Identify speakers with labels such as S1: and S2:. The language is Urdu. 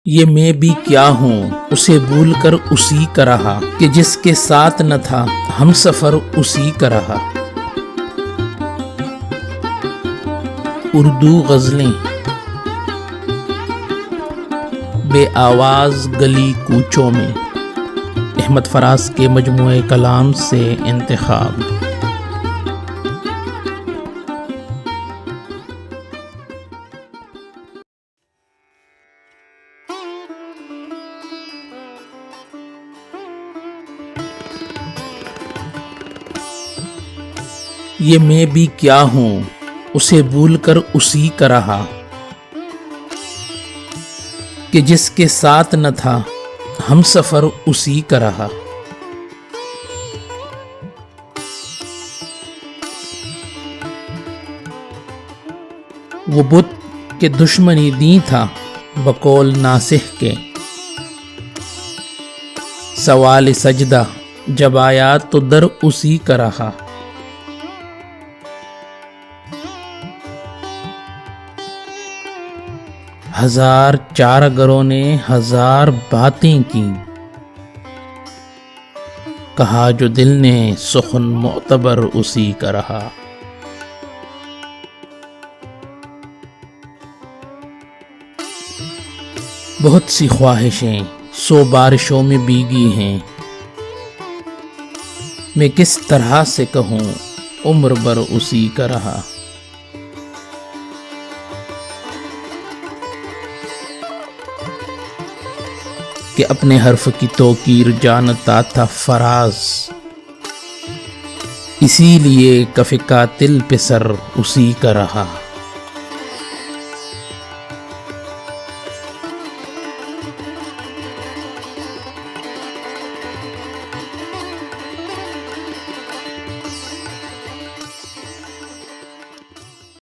S1: یہ میں بھی کیا ہوں اسے بھول کر اسی کا رہا، کہ جس کے ساتھ نہ تھا ہم سفر اسی کا رہا۔ اردو غزلیں بے آواز گلی کوچوں میں، احمد فراز کے مجموعہ کلام سے انتخاب۔ یہ میں بھی کیا ہوں اسے بھول کر اسی کا رہا، کہ جس کے ساتھ نہ تھا ہم سفر اسی کا رہا۔ وہ بت کے دشمنی دی تھا بقول ناصح کے، سوال سجدہ جب آیا تو در اسی کا رہا۔ ہزار چارگروں نے ہزار باتیں کی، کہا جو دل نے سخن معتبر اسی کا رہا۔ بہت سی خواہشیں 100 بارشوں میں بھیگی ہیں، میں کس طرح سے کہوں عمر بھر اسی کا رہا۔ کہ اپنے حرف کی توقیر جانتا تھا فراز، اسی لیے کف قاتل پہ سر اسی کا رہا۔